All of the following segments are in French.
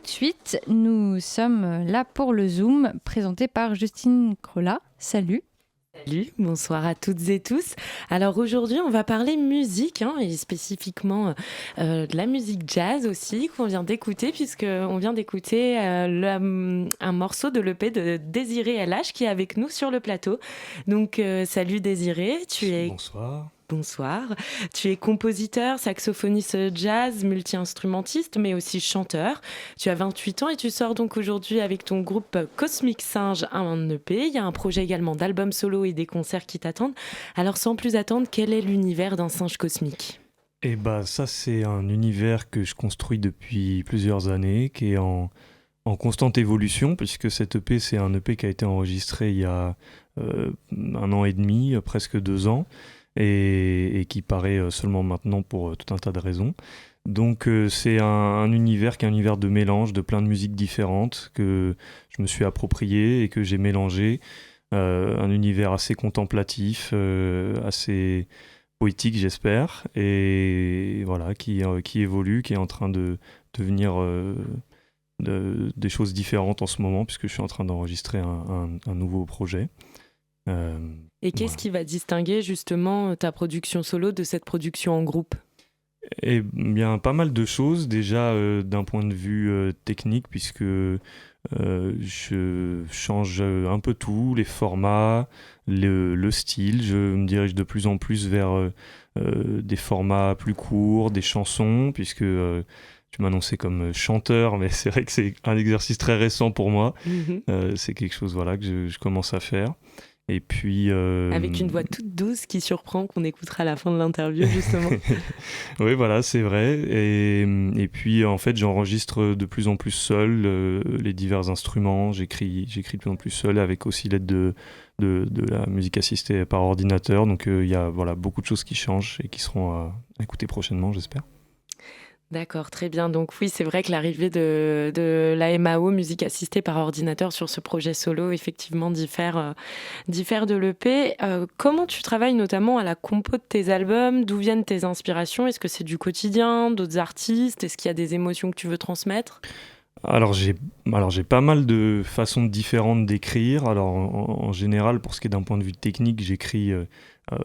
de suite, nous sommes là pour le Zoom, présenté par Justine Crolla. Salut. Salut, bonsoir à toutes et tous. Alors aujourd'hui, on va parler musique, et spécifiquement de la musique jazz aussi, qu'on vient d'écouter, puisqu'on vient d'écouter un morceau de l'EP de Désiré LH qui est avec nous sur le plateau. Donc salut Désiré, Bonsoir. Bonsoir. Tu es compositeur, saxophoniste jazz, multi-instrumentiste, mais aussi chanteur. Tu as 28 ans et tu sors donc aujourd'hui avec ton groupe Cosmic Singe un EP. Il y a un projet également d'album solo et des concerts qui t'attendent. Alors sans plus attendre, quel est l'univers d'un singe cosmique ? Et ça c'est un univers que je construis depuis plusieurs années, qui est en constante évolution, puisque cet EP c'est un EP qui a été enregistré il y a 1 an et demi, presque 2 ans. Et qui paraît seulement maintenant pour tout un tas de raisons. Donc c'est un univers qui est un univers de mélange de plein de musiques différentes que je me suis approprié et que j'ai mélangé. Un univers assez contemplatif, assez poétique j'espère, et voilà, qui évolue, qui est en train de devenir des choses différentes en ce moment, puisque je suis en train d'enregistrer un nouveau projet. Et qu'est-ce qui va distinguer justement ta production solo de cette production en groupe ? Eh bien, pas mal de choses. Déjà, d'un point de vue technique, puisque je change un peu tout, les formats, le style. Je me dirige de plus en plus vers des formats plus courts, des chansons, puisque tu m'as annoncé comme chanteur, mais c'est vrai que c'est un exercice très récent pour moi. C'est quelque chose que je commence à faire. Et puis, avec une voix toute douce qui surprend, qu'on écoutera à la fin de l'interview justement. Oui, voilà, c'est vrai. Et puis en fait, j'enregistre de plus en plus seul les divers instruments. J'écris de plus en plus seul, avec aussi l'aide de la musique assistée par ordinateur. Donc il y a beaucoup de choses qui changent et qui seront à écouter prochainement, j'espère. D'accord, très bien. Donc oui, c'est vrai que l'arrivée de la MAO, musique assistée par ordinateur, sur ce projet solo, effectivement, diffère de l'EP. Comment tu travailles notamment à la compo de tes albums ? D'où viennent tes inspirations ? Est-ce que c'est du quotidien, d'autres artistes ? Est-ce qu'il y a des émotions que tu veux transmettre ? Alors j'ai pas mal de façons différentes d'écrire. Alors en général, pour ce qui est d'un point de vue technique, j'écris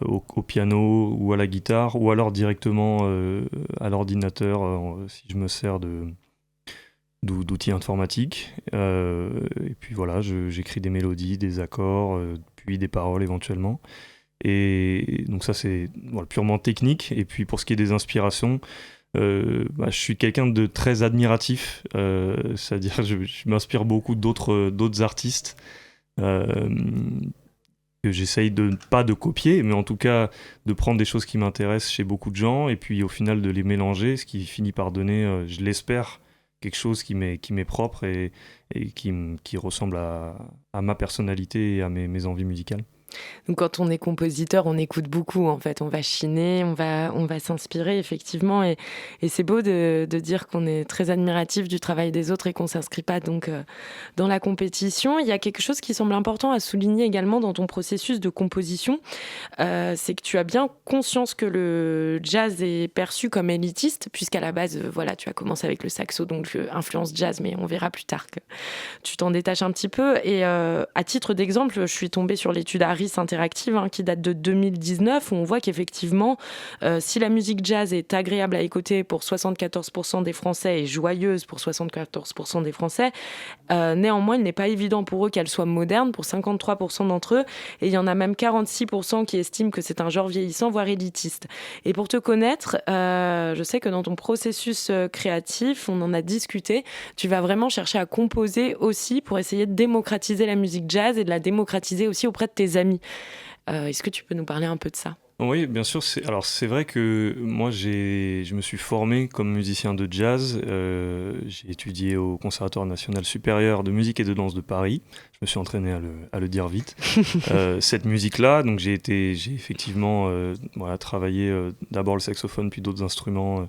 au piano ou à la guitare, ou alors directement à l'ordinateur si je me sers d'outils informatiques. Et puis voilà, j'écris des mélodies, des accords, puis des paroles éventuellement. Et donc ça c'est purement technique. Et puis pour ce qui est des inspirations, je suis quelqu'un de très admiratif, c'est-à-dire je m'inspire beaucoup d'autres artistes que j'essaye pas de copier, mais en tout cas de prendre des choses qui m'intéressent chez beaucoup de gens, et puis au final de les mélanger, ce qui finit par donner, je l'espère, quelque chose qui m'est propre et qui ressemble à ma personnalité et à mes envies musicales. Donc quand on est compositeur, on écoute beaucoup en fait, on va chiner, on va s'inspirer effectivement, et c'est beau de dire qu'on est très admiratif du travail des autres et qu'on s'inscrit pas donc dans la compétition. Il y a quelque chose qui semble important à souligner également dans ton processus de composition, c'est que tu as bien conscience que le jazz est perçu comme élitiste, puisqu'à la base tu as commencé avec le saxo, donc influence jazz, mais on verra plus tard que tu t'en détaches un petit peu. Et à titre d'exemple, je suis tombée sur l'étude Harris Interactive qui date de 2019, où on voit qu'effectivement, si la musique jazz est agréable à écouter pour 74% des Français et joyeuse pour 74% des Français, néanmoins, il n'est pas évident pour eux qu'elle soit moderne pour 53% d'entre eux, et il y en a même 46% qui estiment que c'est un genre vieillissant, voire élitiste. Et pour te connaître, je sais que dans ton processus créatif, on en a discuté, tu vas vraiment chercher à composer aussi pour essayer de démocratiser la musique jazz et de la démocratiser aussi auprès de tes amis. Est-ce que tu peux nous parler un peu de ça ? Oui, bien sûr. C'est vrai que moi, je me suis formé comme musicien de jazz. J'ai étudié au Conservatoire national supérieur de musique et de danse de Paris. Je me suis entraîné à le dire vite. Cette musique-là, donc j'ai effectivement travaillé d'abord le saxophone, puis d'autres instruments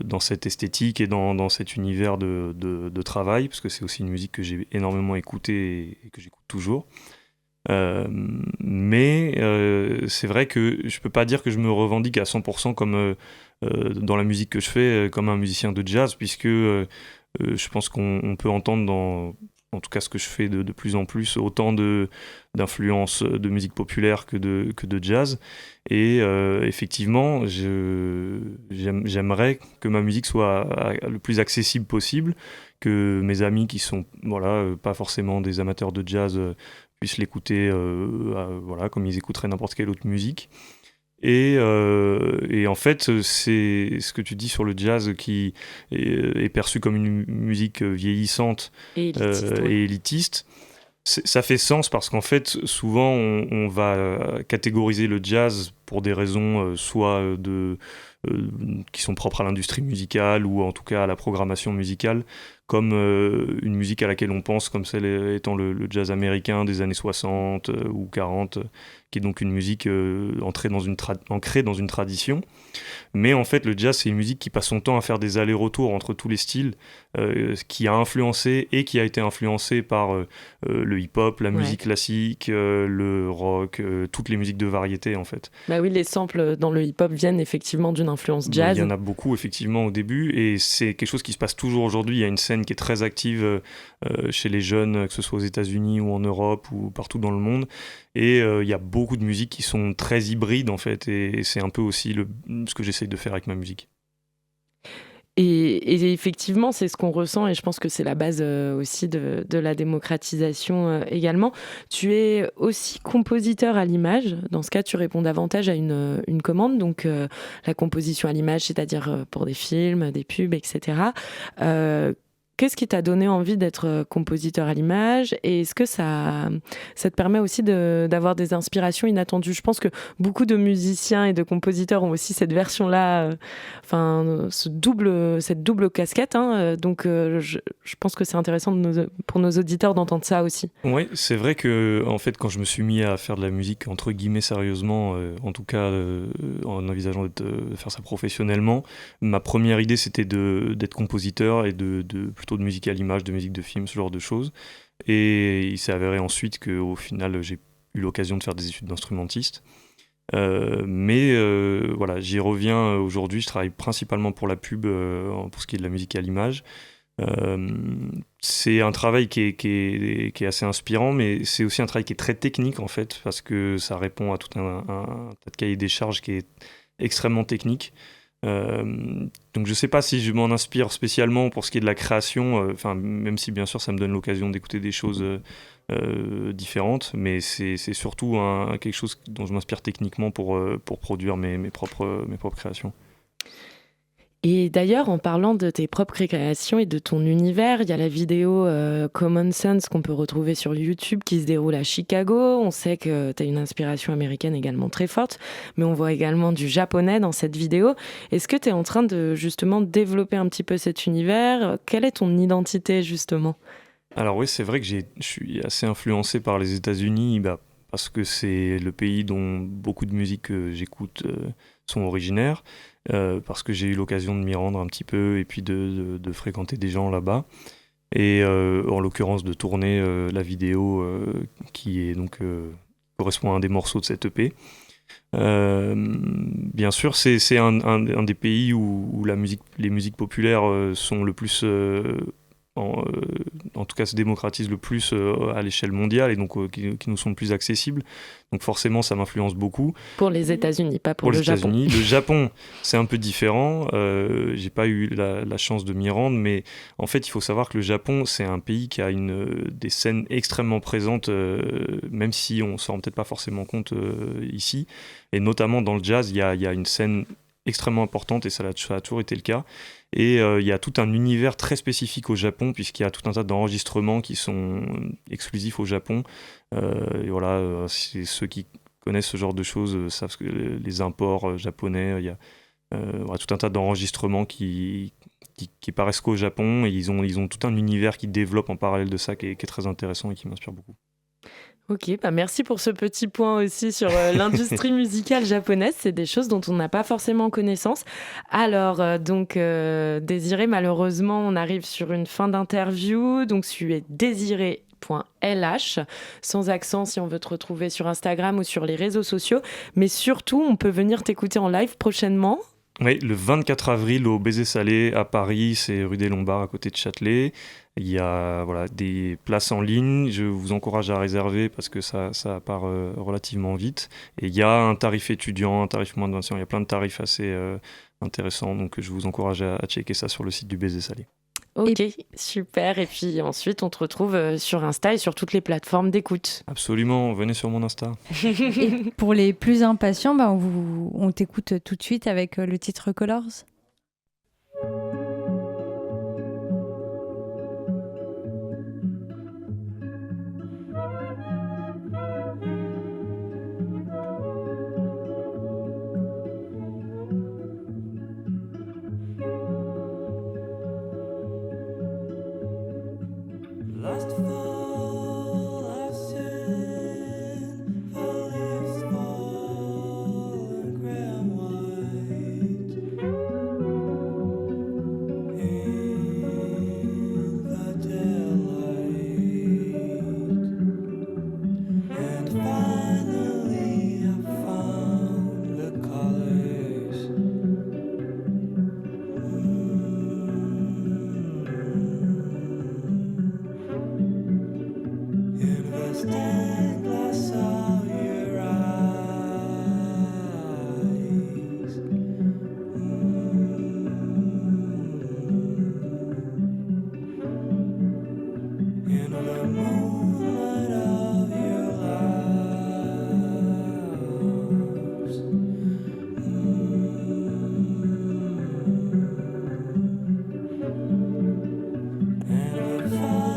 dans cette esthétique et dans cet univers de travail, parce que c'est aussi une musique que j'ai énormément écoutée et que j'écoute toujours. Mais c'est vrai que je peux pas dire que je me revendique à 100% comme dans la musique que je fais comme un musicien de jazz, puisque je pense qu'on peut entendre dans, en tout cas ce que je fais de plus en plus, autant d'influences de musique populaire que de jazz. Et effectivement, j'aimerais que ma musique soit le plus accessible possible, que mes amis qui sont pas forcément des amateurs de jazz puissent l'écouter comme ils écouteraient n'importe quelle autre musique. Et en fait, c'est ce que tu dis sur le jazz qui est perçu comme une musique vieillissante et élitiste. Et élitiste. Ça fait sens parce qu'en fait, souvent, on va catégoriser le jazz pour des raisons soit qui sont propres à l'industrie musicale ou en tout cas à la programmation musicale, comme une musique à laquelle on pense comme celle étant le jazz américain des années 60 ou 40, qui est donc une musique ancrée dans une tradition. Mais en fait, le jazz, c'est une musique qui passe son temps à faire des allers-retours entre tous les styles, qui a influencé et qui a été influencé par le hip-hop, la musique classique, le rock, toutes les musiques de variété, en fait. Bah oui, les samples dans le hip-hop viennent effectivement d'une influence jazz. Il y en a beaucoup, effectivement, au début, et c'est quelque chose qui se passe toujours aujourd'hui. Il y a une scène qui est très active chez les jeunes, que ce soit aux États-Unis ou en Europe ou partout dans le monde. Et il y a beaucoup de musiques qui sont très hybrides, en fait, et c'est un peu aussi ce que j'essaye de faire avec ma musique. Et effectivement, c'est ce qu'on ressent, et je pense que c'est la base aussi de la démocratisation également. Tu es aussi compositeur à l'image. Dans ce cas, tu réponds davantage à une commande, donc la composition à l'image, c'est-à-dire pour des films, des pubs, etc. Qu'est-ce qui t'a donné envie d'être compositeur à l'image, et est-ce que ça te permet aussi d'avoir des inspirations inattendues? Je pense que beaucoup de musiciens et de compositeurs ont aussi cette version-là, cette double casquette, donc je pense que c'est intéressant pour nos auditeurs d'entendre ça aussi. Oui, c'est vrai que en fait, quand je me suis mis à faire de la musique entre guillemets sérieusement, en tout cas en envisageant de faire ça professionnellement, ma première idée c'était d'être compositeur et plutôt de musique à l'image, de musique de film, ce genre de choses. Et il s'est avéré ensuite qu'au final, j'ai eu l'occasion de faire des études d'instrumentiste. Mais j'y reviens aujourd'hui. Je travaille principalement pour la pub, pour ce qui est de la musique à l'image. C'est un travail qui est assez inspirant, mais c'est aussi un travail qui est très technique, en fait, parce que ça répond à tout un tas de cahier des charges qui est extrêmement technique. Donc je sais pas si je m'en inspire spécialement pour ce qui est de la création, même si bien sûr ça me donne l'occasion d'écouter des choses différentes, mais c'est surtout quelque chose dont je m'inspire techniquement pour produire mes propres créations. Et d'ailleurs, en parlant de tes propres créations et de ton univers, il y a la vidéo Common Sense qu'on peut retrouver sur YouTube qui se déroule à Chicago. On sait que tu as une inspiration américaine également très forte, mais on voit également du japonais dans cette vidéo. Est-ce que tu es en train de justement développer un petit peu cet univers? Quelle est ton identité justement? Alors oui, c'est vrai que je suis assez influencé par les États-Unis, parce que c'est le pays dont beaucoup de musiques que j'écoute sont originaires. Parce que j'ai eu l'occasion de m'y rendre un petit peu et puis de fréquenter des gens là-bas. Et en l'occurrence de tourner la vidéo qui est donc correspond à un des morceaux de cette EP. Bien sûr, c'est un des pays où les musiques populaires sont le plus... en tout cas se démocratisent le plus à l'échelle mondiale et donc qui nous sont le plus accessibles. Donc forcément, ça m'influence beaucoup. Pour les États-Unis, pas pour le Japon. Le Japon, c'est un peu différent. J'ai pas eu la chance de m'y rendre, mais en fait, il faut savoir que le Japon, c'est un pays qui a des scènes extrêmement présentes, même si on s'en rend peut-être pas forcément compte ici. Et notamment dans le jazz, il y a une scène extrêmement importante et ça a toujours été le cas. Et il y a tout un univers très spécifique au Japon, puisqu'il y a tout un tas d'enregistrements qui sont exclusifs au Japon. Et voilà, ceux qui connaissent ce genre de choses savent que les imports japonais, il y a tout un tas d'enregistrements qui paraissent qu'au Japon, et ils ont tout un univers qui développe en parallèle de ça qui est très intéressant et qui m'inspire beaucoup. Ok, merci pour ce petit point aussi sur l'industrie musicale japonaise. C'est des choses dont on n'a pas forcément connaissance. Alors, Désiré, malheureusement, on arrive sur une fin d'interview. Donc, tu es désiré.lh, sans accent si on veut te retrouver sur Instagram ou sur les réseaux sociaux. Mais surtout, on peut venir t'écouter en live prochainement. Oui, le 24 avril au Baiser Salé à Paris, c'est rue des Lombards à côté de Châtelet. Il y a des places en ligne, je vous encourage à réserver parce que ça part relativement vite. Et il y a un tarif étudiant, un tarif moins de 20 ans, il y a plein de tarifs assez intéressants, donc je vous encourage à checker ça sur le site du Baiser Salé. Ok, super. Et puis ensuite, on te retrouve sur Insta et sur toutes les plateformes d'écoute. Absolument, venez sur mon Insta. Et pour les plus impatients, on t'écoute tout de suite avec le titre Colors. Last fall I've seen the leaves fall grey and white in the daylight, and finally I found the colors. In the stained glass of your eyes, in the moonlight of your lips, and the fire